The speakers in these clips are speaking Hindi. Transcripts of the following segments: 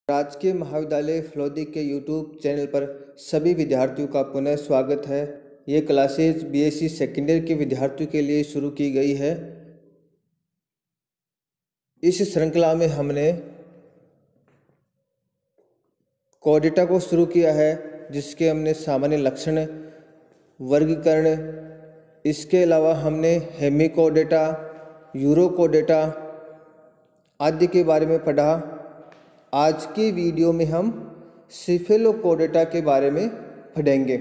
राजकीय महाविद्यालय फलौदी के यूट्यूब चैनल पर सभी विद्यार्थियों का पुनः स्वागत है। ये क्लासेज बीएससी सेकेंडरी के विद्यार्थियों के लिए शुरू की गई है। इस श्रृंखला में हमने कोडेटा को शुरू किया है, जिसके हमने सामान्य लक्षण, वर्गीकरण, इसके अलावा हमने हेमिकोडेटा, यूरोकोडेटा आदि के बारे में पढ़ा। आज की वीडियो में हम सिफेलोकोडेटा के बारे में पढ़ेंगे।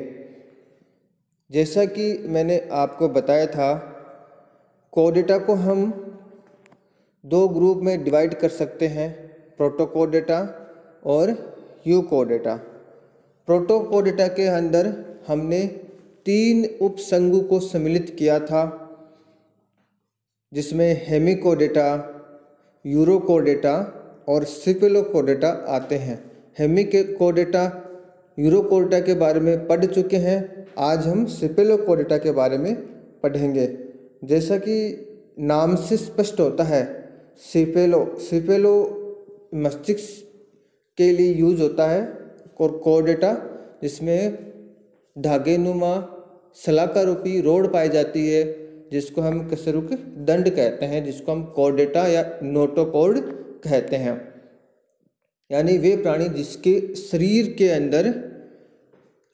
जैसा कि मैंने आपको बताया था, कोडेटा को हम दो ग्रुप में डिवाइड कर सकते हैं, प्रोटोकोडेटा और यूकोडेटा। प्रोटोकोडेटा के अंदर हमने 3 उपसमूह को सम्मिलित किया था, जिसमें हेमिकोडेटा, यूरोकोडेटा और सिफेलोकोडेटा आते हैं। हेमिकोडेटा, यूरोकोडेटा के बारे में पढ़ चुके हैं। आज हम सिफेलोकोडेटा के बारे में पढ़ेंगे। जैसा कि नाम से स्पष्ट होता है, सिफेलो मस्तिष्क के लिए यूज होता है, और कोडेटा जिसमें धागेनुमा सलाकर रूपी रोड पाई जाती है, जिसको हम कसरूक दंड कहते हैं, जिसको हम कोडेटा या नोटोकोड कहते हैं। यानी वे प्राणी जिसके शरीर के अंदर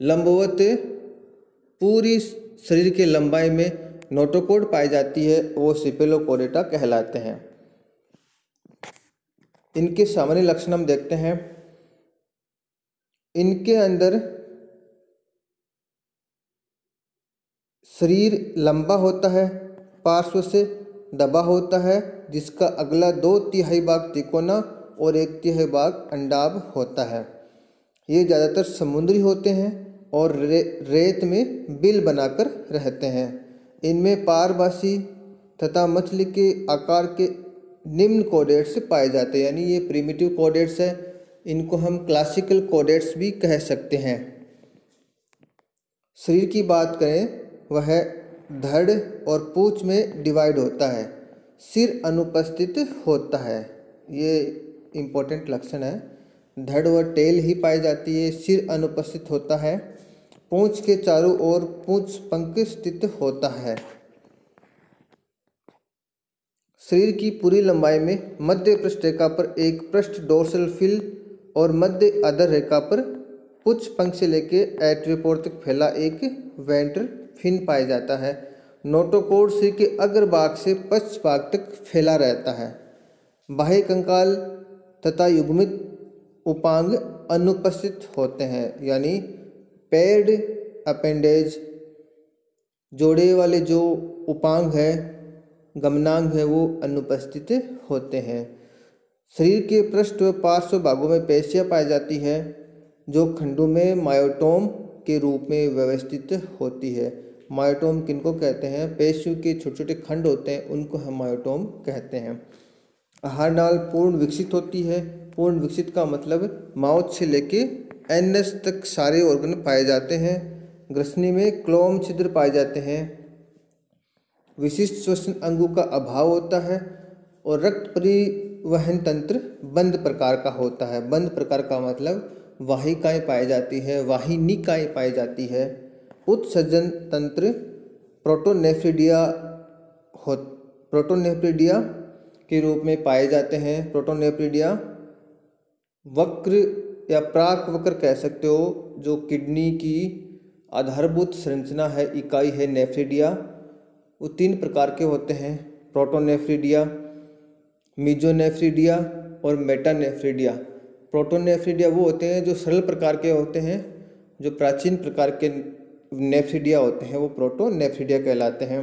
लंबवत पूरी शरीर के लंबाई में नोटोकोड पाई जाती है, वो सिफेलोकोडेटा कहलाते हैं। इनके सामान्य लक्षण हम देखते हैं। इनके अंदर शरीर लंबा होता है, पार्श्व से दबा होता है, जिसका अगला 2/3 भाग तिकोना और 1/3 भाग अंडाभ होता है। ये ज़्यादातर समुद्री होते हैं और रेत में बिल बनाकर रहते हैं। इनमें पारभासी तथा मछली के आकार के निम्न कोडेट्स पाए जाते हैं, यानी ये प्रिमिटिव कोडेट्स है। इनको हम क्लासिकल कोडेट्स भी कह सकते हैं। शरीर की बात करें, वह धड़ और पूंछ में डिवाइड होता है। सिर अनुपस्थित होता है, ये इम्पोर्टेंट लक्षण है। धड़ व टेल ही पाई जाती है, सिर अनुपस्थित होता है। पूंछ के चारों ओर पूंछ पंख स्थित होता है। शरीर की पूरी लंबाई में मध्य पृष्ठ रेखा पर एक पृष्ठ डोर्सल फिल और मध्य अधर रेखा पर पुच्छ पंख से लेकर एट्रियोपोड तक फैला एक वेंट्रल फिन पाया जाता है। नोटोकोड सिर के अग्र भाग से पश्च भाग तक फैला रहता है। बाह्य कंकाल तथा युग्मित उपांग अनुपस्थित होते हैं, यानी पेड अपेंडेज, जोड़े वाले जो उपांग है, गमनांग है, वो अनुपस्थित होते हैं। शरीर के पृष्ठ व पार्श्व भागों में पेशियां पाई जाती है, जो खंडों में मायोटोम के रूप में व्यवस्थित होती है। मायोटोम किनको कहते हैं? पेशियों के छोटे छोटे खंड होते हैं, उनको हम मायोटोम कहते हैं। आहार नाल पूर्ण विकसित होती है। पूर्ण विकसित का मतलब माउथ से लेके एनस तक सारे ऑर्गन पाए जाते हैं। ग्रसनी में क्लोम छिद्र पाए जाते हैं। विशिष्ट श्वसन अंगों का अभाव होता है और रक्त परिवहन तंत्र बंद प्रकार का होता है। बंद प्रकार का मतलब वाहिकाएं पाई जाती है, वाहिनिकाएं पाई जाती है। उत्सर्जन तंत्र प्रोटोनेफ्रिडिया के रूप में पाए जाते हैं। प्रोटोनेफ्रिडिया वक्र या प्राक वक्र कह सकते हो, जो किडनी की आधारभूत संरचना है, इकाई है नेफ्रिडिया। वो 3 प्रकार के होते हैं, प्रोटोनेफ्रिडिया, मीजोनेफ्रिडिया और मेटानेफ्रिडिया। प्रोटोनेफ्रिडिया वो होते हैं जो सरल प्रकार के होते हैं, जो प्राचीन प्रकार के नेफ्रिडिया होते हैं वो प्रोटोनेफ्रिडिया कहलाते हैं।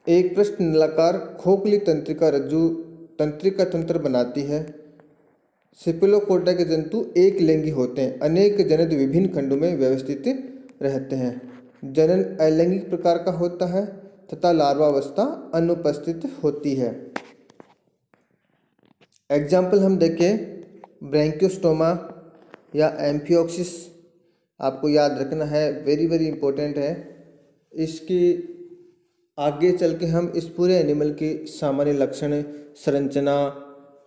एक पृष्ठ नलाकार खोखली तंत्रिका रज्जु तंत्रिका तंत्र बनाती है। सिफेलोकोडेटा के जंतु एक लिंगी होते हैं, अनेक जनन विभिन्न खंडों में व्यवस्थित रहते हैं। जनन अलैंगिक प्रकार का होता है तथा लार्वावस्था अनुपस्थित होती है। एग्जाम्पल हम देखें, ब्रैंकियोस्टोमा या एम्फियोक्सिस, आपको याद रखना है, वेरी वेरी इंपॉर्टेंट है। इसकी आगे चल के हम इस पूरे एनिमल की सामान्य लक्षण, संरचना,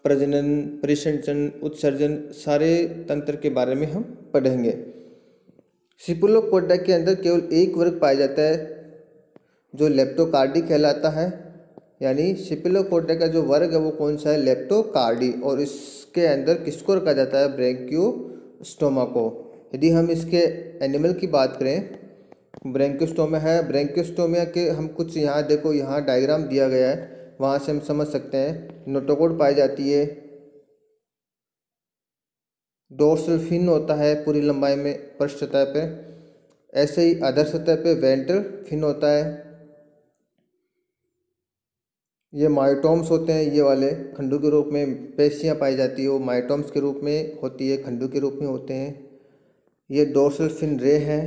प्रजनन, परिसंचरण, उत्सर्जन सारे तंत्र के बारे में हम पढ़ेंगे। सिफलोपोडा के अंदर केवल एक वर्ग पाया जाता है जो लेप्टोकार्डी कहलाता है, यानी सिफलोपोडा का जो वर्ग है वो कौन सा है, लेप्टोकार्डी। और इसके अंदर किसको रखा जाता है, ब्रैंकियोस्टोमा को। यदि हम इसके एनिमल की बात करें, ब्रैंकियोस्टोमा है, ब्रैंकियोस्टोमिया के हम कुछ यहाँ देखो, यहाँ डायग्राम दिया गया है, वहाँ से हम समझ सकते हैं। नोटोकॉर्ड पाई जाती है, डोर्सल फिन होता है पूरी लंबाई में पृष्ठ सतह पे, ऐसे ही अधर सतह पे वेंट्रल फिन होता है। ये मायोटोम्स होते हैं, ये वाले खंडों के रूप में पेशियाँ पाई जाती है, वो मायोटोम्स के रूप में होती है, खंडों के रूप में होते हैं। ये डोर्सल फिन रे है,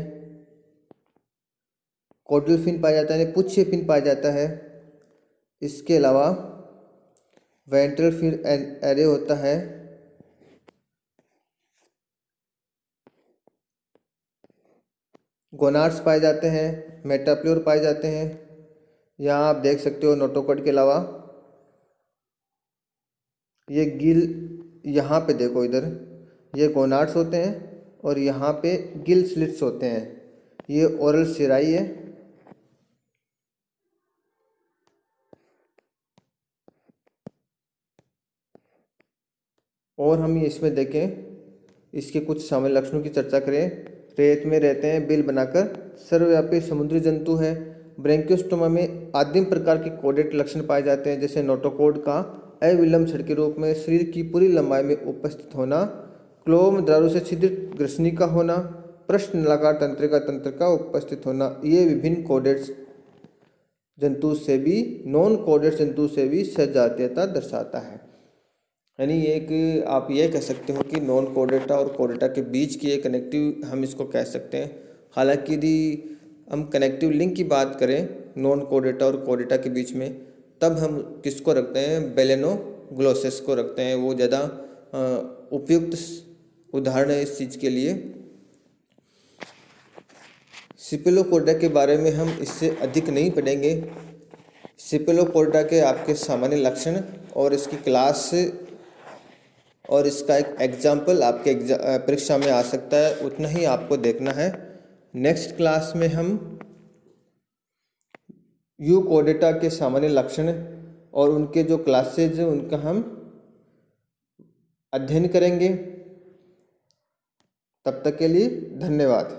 कॉडल फिन पाया जाता है, पुच्छीय फिन पाया जाता है। इसके अलावा वेंट्रल फिन एरे होता है, गोनाड्स पाए जाते हैं, मेटाप्लोर पाए जाते हैं। यहाँ आप देख सकते हो नोटोकॉर्ड के अलावा ये गिल, यहाँ पे देखो इधर, ये गोनाड्स होते हैं और यहाँ पे गिल स्लिट्स होते हैं। ये ओरल सिराई है। और हम इसमें देखें, इसके कुछ सामान्य लक्षणों की चर्चा करें। रेत में रहते हैं, बिल बनाकर, सर्वव्यापी समुद्री जंतु है। ब्रैंकियोस्टोमा में आदिम प्रकार के कोडेट लक्षण पाए जाते हैं, जैसे नोटोकॉर्ड का अविलंब छड़ के रूप में शरीर की पूरी लंबाई में उपस्थित होना, क्लोम द्वारों से छिद्रित ग्रसनी का होना, पृष्ठ नलाकार तंत्र का उपस्थित होना। ये विभिन्न कोडेट जंतु से भी, नॉन कोडेट जंतु से भी सजातीयता दर्शाता है। यानी एक आप ये कह सकते हो कि नॉन कोडेटा और कोडेटा के बीच की एक कनेक्टिव हम इसको कह सकते हैं। हालांकि यदि हम कनेक्टिव लिंक की बात करें नॉन कोडेटा और कोडेटा के बीच में, तब हम किसको रखते हैं, बेलेनोग्लोसस को रखते हैं। वो ज़्यादा उपयुक्त उदाहरण है इस चीज़ के लिए। सिफलोपोडा के बारे में हम इससे अधिक नहीं पढ़ेंगे। सिफलोपोडा के आपके सामान्य लक्षण और इसकी क्लास और इसका एक एग्जाम्पल आपके परीक्षा में आ सकता है, उतना ही आपको देखना है। नेक्स्ट क्लास में हम यूकोडेटा के सामान्य लक्षण और उनके जो क्लासेज हैं उनका हम अध्ययन करेंगे। तब तक के लिए धन्यवाद।